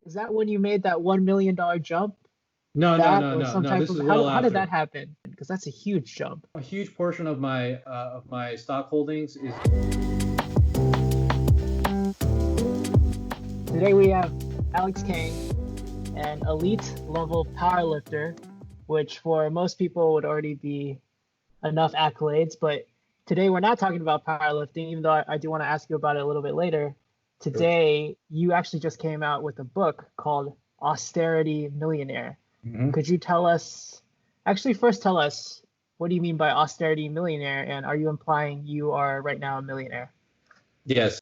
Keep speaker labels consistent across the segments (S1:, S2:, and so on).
S1: Is that when you made that $1 million jump?
S2: No, no,
S1: That
S2: no,
S1: or
S2: no,
S1: some
S2: no.
S1: type
S2: This
S1: of
S2: is well
S1: how did that
S2: after.
S1: happen? Because that's a huge jump.
S2: A huge portion of my stock holdings is.
S1: Today we have Alex Kang, an elite level powerlifter, which for most people would already be enough accolades. But today we're not talking about powerlifting, even though I do want to ask you about it a little bit later. Today, you actually just came out with a book called Austerity Millionaire.
S2: Mhm.
S1: Could you first tell us, what do you mean by austerity millionaire? And are you implying you are right now a millionaire?
S2: Yes,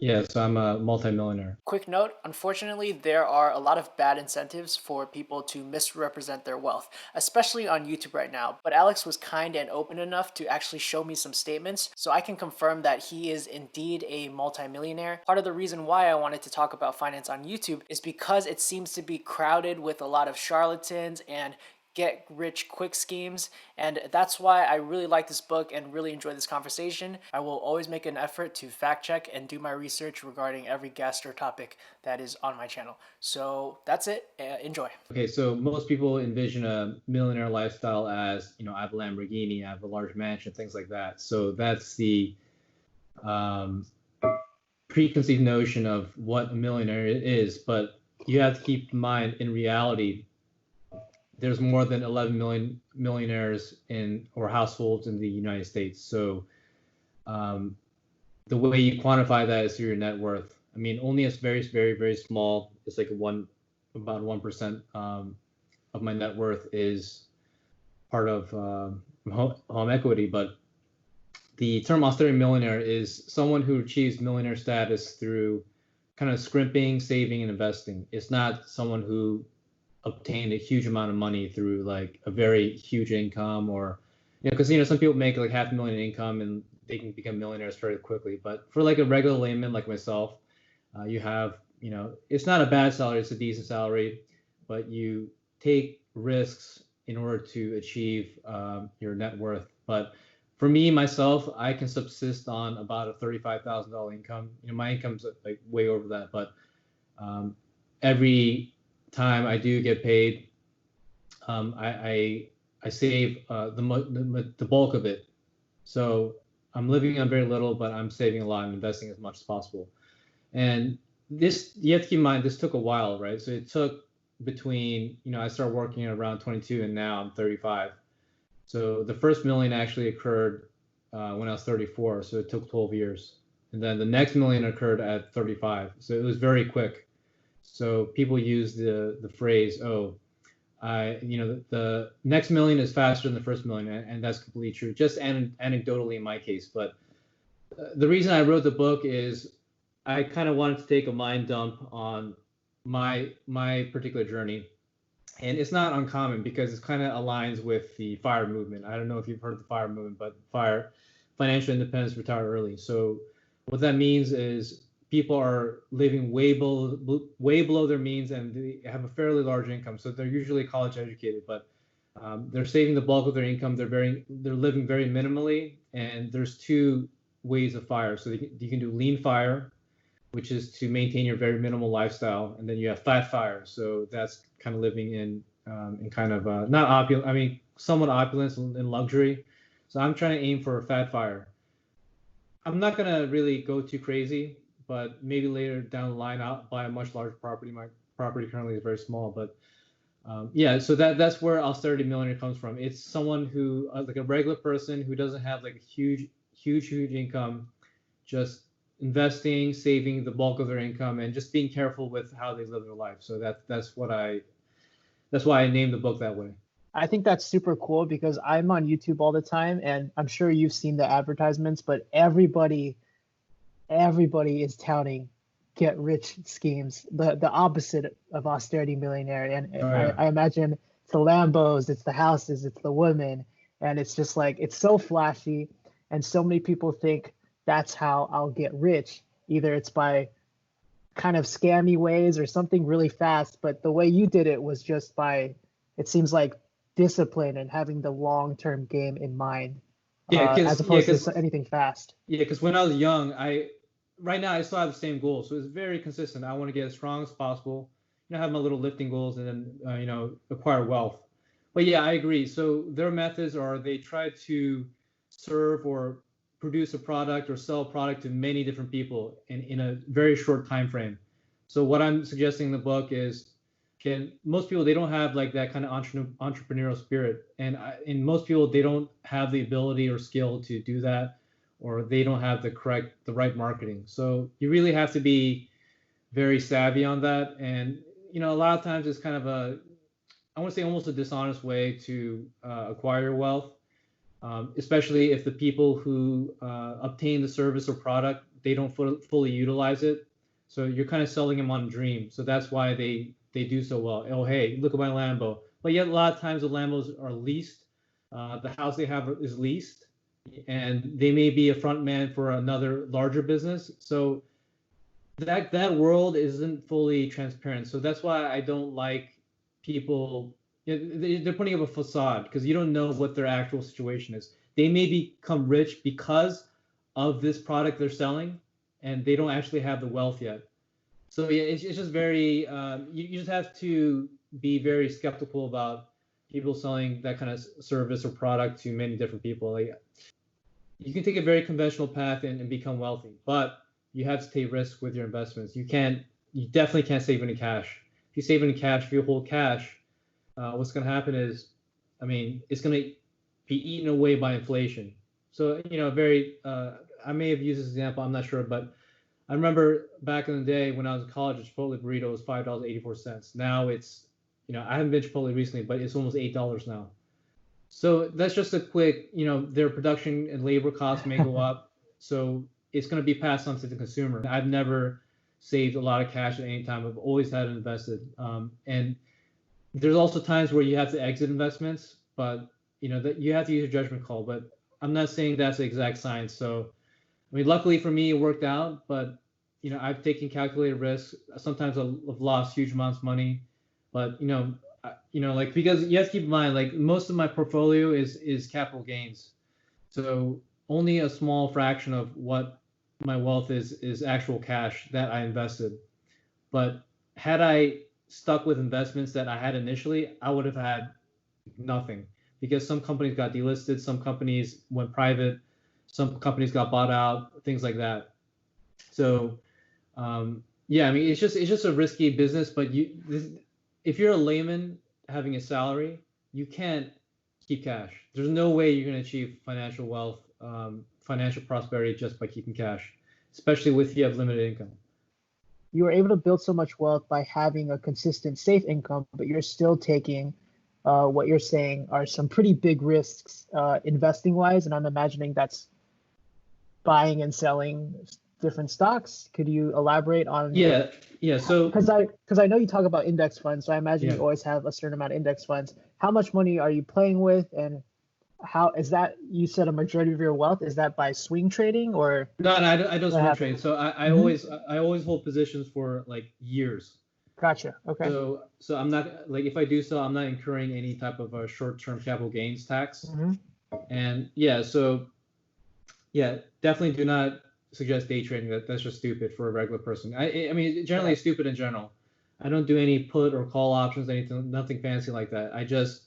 S2: yes, I'm a multimillionaire.
S3: Quick note, unfortunately, there are a lot of bad incentives for people to misrepresent their wealth, especially on YouTube right now. But Alex was kind and open enough to actually show me some statements, so I can confirm that he is indeed a multimillionaire. Part of the reason why I wanted to talk about finance on YouTube is because it seems to be crowded with a lot of charlatans and get rich quick schemes, and that's why I really like this book and really enjoy this conversation. I will always make an effort to fact check and do my research regarding every guest or topic that is on my channel. So that's it. Enjoy.
S2: Okay, so most people envision a millionaire lifestyle as, I have a Lamborghini, I have a large mansion, things like that. So that's the preconceived notion of what a millionaire is. But you have to keep in mind, in reality, there's more than 11 million millionaires or households in the United States. So the way you quantify that is through your net worth. I mean, only a very, very, very small, it's like about 1% of my net worth is part of home equity. But the term austerity millionaire is someone who achieves millionaire status through kind of scrimping, saving, and investing. It's not someone who obtained a huge amount of money through like a very huge income, or because some people make like $500,000 income and they can become millionaires very quickly. But for like a regular layman like myself, you have it's not a bad salary, it's a decent salary, but you take risks in order to achieve your net worth. But for me myself, I can subsist on about a $35,000 income. My income's like way over that, but every time I do get paid, I save the bulk of it. So I'm living on very little, but I'm saving a lot and investing as much as possible. And this, you have to keep in mind, this took a while, right? So it took between, I started working at around 22 and now I'm 35. So the first million actually occurred when I was 34. So it took 12 years. And then the next million occurred at 35. So it was very quick. So people use the phrase, the next million is faster than the first million, and that's completely true. Just anecdotally in my case, but the reason I wrote the book is I kind of wanted to take a mind dump on my particular journey, and it's not uncommon because it kind of aligns with the FIRE movement. I don't know if you've heard of the FIRE movement, but FIRE, financial independence, retire early. So what that means is people are living way below their means, and they have a fairly large income. So they're usually college educated, but they're saving the bulk of their income. They're living very minimally, and there's two ways of FIRE. So you can do lean FIRE, which is to maintain your very minimal lifestyle, and then you have fat FIRE. So that's kind of living in kind of not opulent, I mean somewhat opulence and luxury. So I'm trying to aim for a fat FIRE. I'm not gonna really go too crazy, but maybe later down the line I'll buy a much larger property. My property currently is very small, but so that's where austerity millionaire comes from. It's someone who, like a regular person who doesn't have like a huge income, just investing, saving the bulk of their income, and just being careful with how they live their life. So that's why I named the book that way.
S1: I think that's super cool because I'm on YouTube all the time, and I'm sure you've seen the advertisements, but everybody is touting get rich schemes, the opposite of austerity millionaire. And I imagine it's the Lambos, it's the houses, it's the women, and it's just like, it's so flashy, and so many people think that's how I'll get rich. Either it's by kind of scammy ways or something really fast, but the way you did it was just by, it seems like, discipline and having the long-term game in mind, as opposed to anything fast.
S2: Yeah, because when I was young, right now I still have the same goal, so it's very consistent. I want to get as strong as possible, have my little lifting goals and then acquire wealth. But yeah, I agree. So their methods are they try to serve or produce a product or sell a product to many different people in a very short time frame. So what I'm suggesting in the book is, most people, they don't have like that kind of entrepreneurial spirit, and most people, they don't have the ability or skill to do that, or they don't have the right marketing. So you really have to be very savvy on that. And a lot of times it's kind of I want to say almost a dishonest way to acquire wealth, especially if the people who obtain the service or product, they don't fully utilize it. So you're kind of selling them on a dream. So that's why they do so well. Oh, hey, look at my Lambo. But yet a lot of times the Lambos are leased. The house they have is leased, and they may be a front man for another larger business. So that world isn't fully transparent. So that's why I don't like people. They're putting up a facade because you don't know what their actual situation is. They may become rich because of this product they're selling, and they don't actually have the wealth yet. So yeah, it's just very you just have to be very skeptical about people selling that kind of service or product to many different people. Like, you can take a very conventional path and become wealthy, but you have to take risks with your investments. You definitely can't save any cash. If you save any cash, if you hold cash, what's going to happen is, it's going to be eaten away by inflation. So, I may have used this example, I'm not sure, but I remember back in the day when I was in college, a Chipotle burrito was $5.84. Now it's, I haven't been Chipotle recently, but it's almost $8 now. So that's just a quick, their production and labor costs may go up. So it's going to be passed on to the consumer. I've never saved a lot of cash at any time. I've always had it invested. And there's also times where you have to exit investments, but that you have to use your judgment call. But I'm not saying that's the exact science. So, luckily for me, it worked out. But I've taken calculated risks. Sometimes I've lost huge amounts of money. But because you have to keep in mind, like, most of my portfolio is capital gains. So only a small fraction of what my wealth is actual cash that I invested. But had I stuck with investments that I had initially, I would have had nothing, because some companies got delisted, some companies went private, some companies got bought out, things like that. So it's just a risky business. But if you're a layman having a salary, you can't keep cash. There's no way you're going to achieve financial wealth, financial prosperity just by keeping cash, especially if you have limited income.
S1: You were able to build so much wealth by having a consistent, safe income, but you're still taking what you're saying are some pretty big risks investing wise. And I'm imagining that's buying and selling different stocks. Could you elaborate on?
S2: Yeah. So
S1: because I know you talk about index funds, so I imagine you always have a certain amount of index funds. How much money are you playing with, and how is that? You said a majority of your wealth, is that by swing trading or?
S2: No, I don't swing trade. So I always hold positions for like years.
S1: Gotcha. Okay.
S2: So I'm not, like, if I do so, I'm not incurring any type of a short-term capital gains tax. And definitely do not suggest day trading. That's just stupid for a regular person. Generally stupid in general. I don't do any put or call options, nothing fancy like that. I just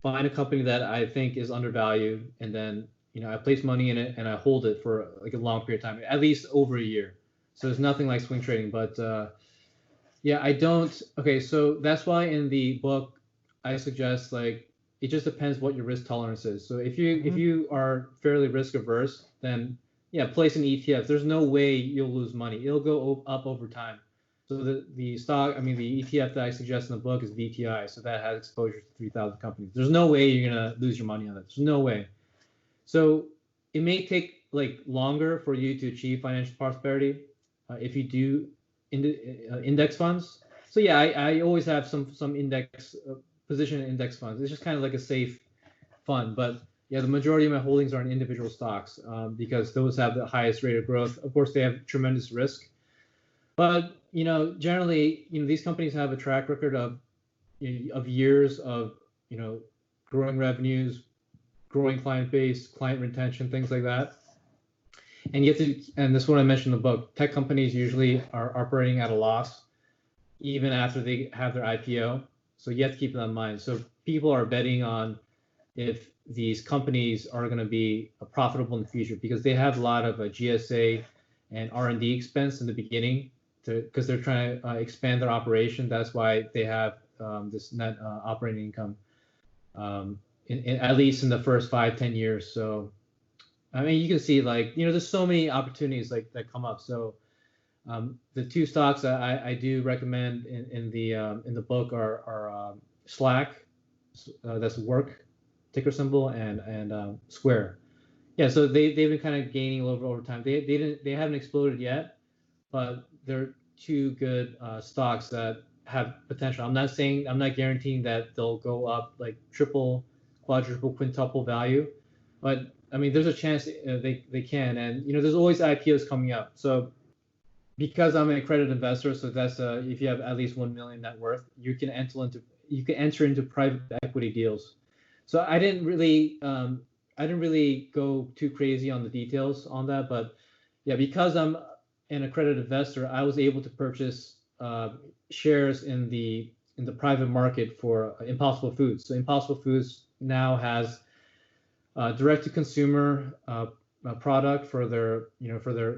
S2: find a company that I think is undervalued, and then I place money in it and I hold it for like a long period of time, at least over a year. So there's nothing like swing trading. But I don't. Okay, so that's why in the book I suggest, like, it just depends what your risk tolerance is. So if you are fairly risk averse, then place an ETF. There's no way you'll lose money. It'll go up over time. So the ETF that I suggest in the book is VTI. So that has exposure to 3,000 companies. There's no way you're gonna lose your money on that. There's no way. So it may take like longer for you to achieve financial prosperity if you do index funds. So I always have some index position in index funds. It's just kind of like a safe fund. But the majority of my holdings are in individual stocks because those have the highest rate of growth. Of course, they have tremendous risk. But generally, these companies have a track record of years of growing revenues, growing client base, client retention, things like that. And and this is what I mentioned in the book, tech companies usually are operating at a loss. even after they have their IPO. So you have to keep that in mind. So people are betting on if these companies are going to be profitable in the future because they have a lot of GSA and R&D expense in the beginning because they're trying to expand their operation. That's why they have this net operating income, at least in the first 5-10 years. So, I mean, you can see like, there's so many opportunities like that come up. So the two stocks I do recommend in the book are Slack, that's work ticker symbol, and Square. Yeah, so they've been kind of gaining a little bit over time. They haven't exploded yet, but they're two good stocks that have potential. I'm not guaranteeing that they'll go up like triple, quadruple, quintuple value, but I mean, there's a chance they can, and there's always IPOs coming up. So because I'm an accredited investor, so that's if you have at least 1 million net worth, you can enter into private equity deals. So I didn't really go too crazy on the details on that, but yeah, because I'm an accredited investor, I was able to purchase shares in the private market for Impossible Foods. So Impossible Foods now has direct to consumer product for their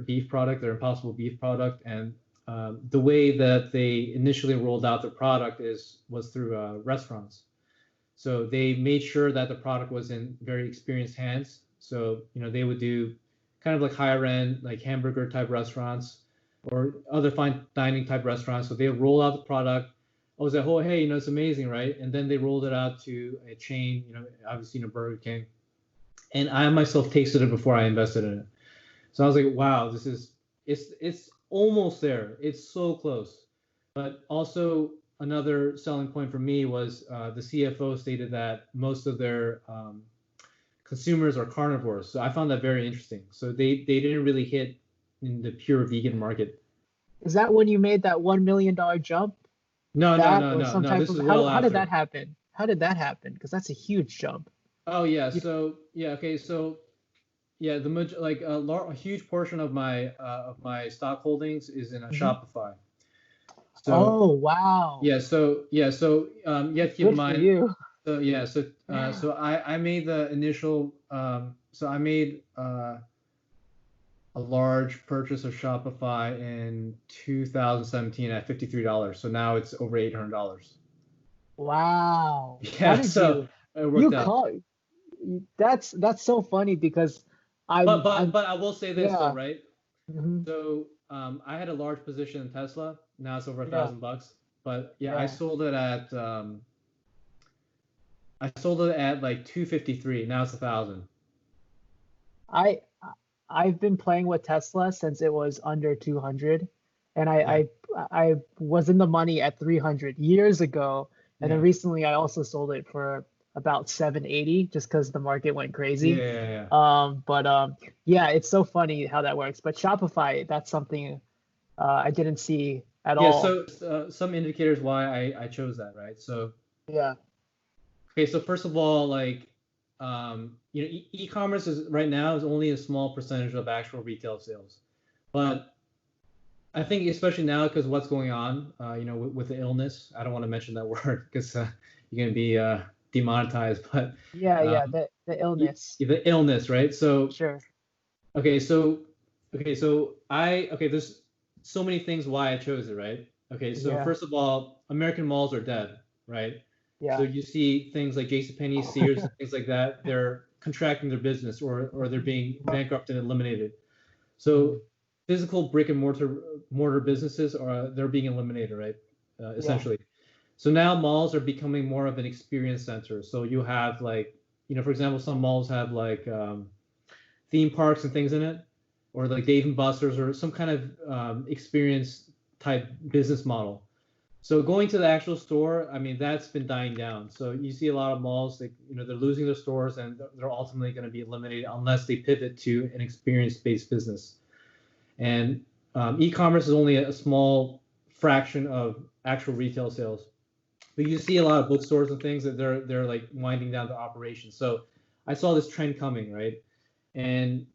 S2: beef product, their Impossible beef product, and the way that they initially rolled out the product was through restaurants. So they made sure that the product was in very experienced hands. So they would do kind of like higher end, like hamburger type restaurants or other fine dining type restaurants. So they roll out the product. I was like, oh hey, it's amazing, right? And then they rolled it out to a chain, obviously Burger King. And I myself tasted it before I invested in it. So I was like, wow, it's almost there. It's so close. But also another selling point for me was the CFO stated that most of their consumers are carnivores. So I found that very interesting. So they didn't really hit in the pure vegan market.
S1: Is that when you made that $1 million jump?
S2: No. This is well after.
S1: How did that happen? How did that happen? Because that's a huge jump.
S2: Oh yeah. So yeah. Okay. So yeah, a huge portion of my stock holdings is in Shopify. So,
S1: oh wow.
S2: Yeah. So you have to keep in mind.
S1: For you.
S2: So yeah. So I made the initial. So I made a large purchase of Shopify in 2017 at $53. So now it's over $800.
S1: Wow.
S2: Yeah. So it worked out.
S1: That's so funny because
S2: But I will say this though, right?
S1: Mm-hmm.
S2: So I had a large position in Tesla. Now it's over $1,000. But yeah, I sold it at like 253. Now it's 1,000.
S1: I've been playing with Tesla since it was under 200, and I was in the money at 300 years ago, and then recently I also sold it for about 780 just because the market went crazy. Yeah, it's so funny how that works. But Shopify, that's something I didn't see at all.
S2: So some indicators why I chose that, right? So
S1: yeah.
S2: Okay, so first of all, like e-commerce is right now is only a small percentage of actual retail sales, but I think especially now because what's going on, with the illness. I don't want to mention that word because you're gonna be demonetized, but
S1: the illness.
S2: The illness, right? So
S1: sure.
S2: There's so many things why I chose it, right? Okay, so first of all, American malls are dead, right?
S1: Yeah.
S2: So you see things like JCPenney, Sears, and things like that. They're contracting their business, or they're being bankrupt and eliminated. So physical brick and mortar businesses they're being eliminated, right? Essentially. So now malls are becoming more of an experience center. So you have like, for example, some malls have like theme parks and things in it, or like Dave and Buster's, or some kind of experience type business model. So going to the actual store, I mean, that's been dying down. So you see a lot of malls that, they're losing their stores, and they're ultimately going to be eliminated unless they pivot to an experience-based business. And e-commerce is only a small fraction of actual retail sales. But you see a lot of bookstores and things that they're like winding down their operations. So I saw this trend coming, right? And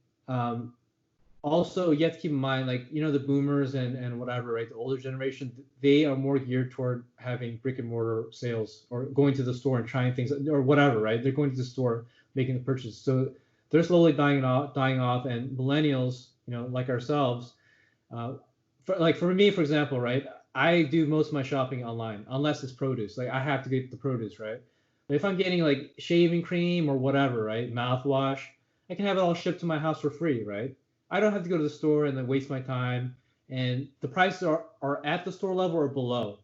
S2: also you have to keep in mind, like, the boomers and whatever, right? The older generation, they are more geared toward having brick and mortar sales or going to the store and trying things or whatever, right? They're going to the store, making the purchase. So they're slowly dying off, and millennials, like ourselves, for me, for example, right? I do most of my shopping online, unless it's produce. Like I have to get the produce, right? But if I'm getting like shaving cream or whatever, right? Mouthwash, I can have it all shipped to my house for free, right? I don't have to go to the store and then waste my time. And the prices are at the store level or below.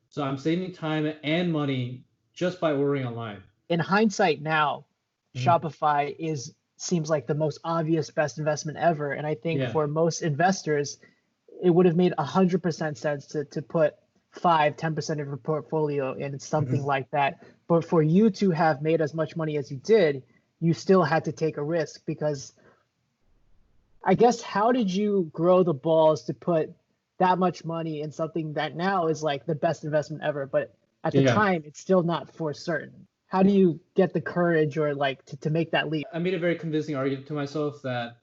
S2: So I'm saving time and money just by ordering online.
S1: In hindsight now, Shopify seems like the most obvious best investment ever. And I think for most investors, it would have made 100% sense to put 5-10% of your portfolio in something like that. But for you to have made as much money as you did, you still had to take a risk, because I guess, how did you grow the balls to put that much money in something that now is like the best investment ever, but at the time it's still not for certain? How do you get the courage or like to make that leap?
S2: I made a very convincing argument to myself that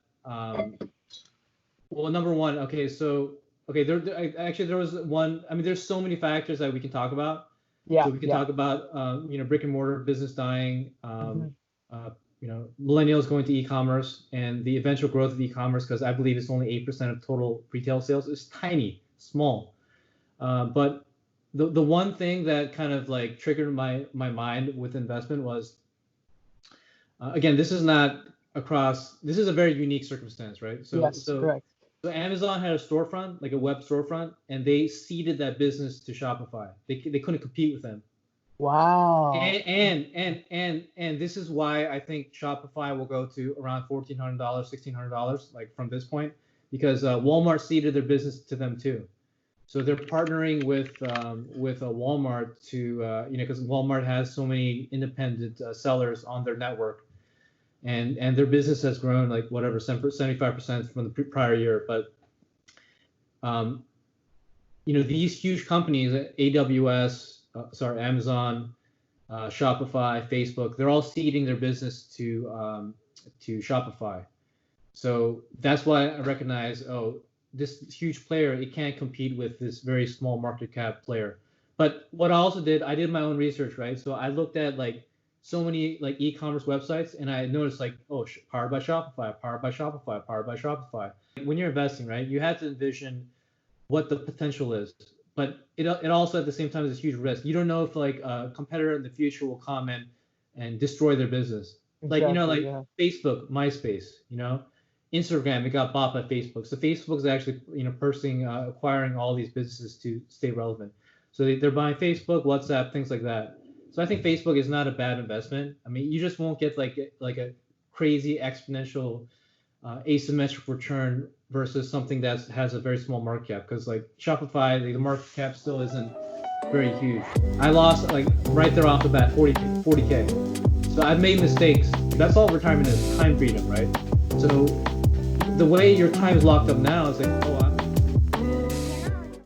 S2: well, number one, there was one. I mean, there's so many factors that we can talk about. So we can talk about brick and mortar business dying, millennials going to e-commerce, and the eventual growth of e-commerce, because I believe it's only 8% of total retail sales. It's tiny, small. But the one thing that kind of like triggered my mind with investment was, again, this is not across. This is a very unique circumstance, right?
S1: Correct.
S2: So Amazon had a storefront, like a web storefront, and they ceded that business to Shopify. They couldn't compete with them.
S1: Wow.
S2: And this is why I think Shopify will go to around $1,400, $1,600, like from this point, because Walmart ceded their business to them too. So they're partnering with Walmart to because Walmart has so many independent sellers on their network. And their business has grown like 75% from the prior year. But these huge companies, Amazon, Shopify, Facebook, they're all ceding their business to Shopify. So that's why I recognize, this huge player, it can't compete with this very small market cap player. But what I also did, I did my own research, right? So I looked at like so many like e-commerce websites, and I noticed like, powered by Shopify, powered by Shopify, powered by Shopify. When you're investing, right, you have to envision what the potential is, but it also at the same time is a huge risk. You don't know if like a competitor in the future will come and destroy their business. Exactly, Facebook, MySpace, Instagram, it got bought by Facebook. So Facebook is actually acquiring all these businesses to stay relevant. So they're buying Facebook, WhatsApp, things like that. So I think Facebook is not a bad investment. I mean, you just won't get like a crazy exponential asymmetric return versus something that has a very small market cap. Because like Shopify, the market cap still isn't very huge. I lost like right there off the bat 40K. So I've made mistakes. That's all retirement is, time freedom, right? So the way your time is locked up now is like,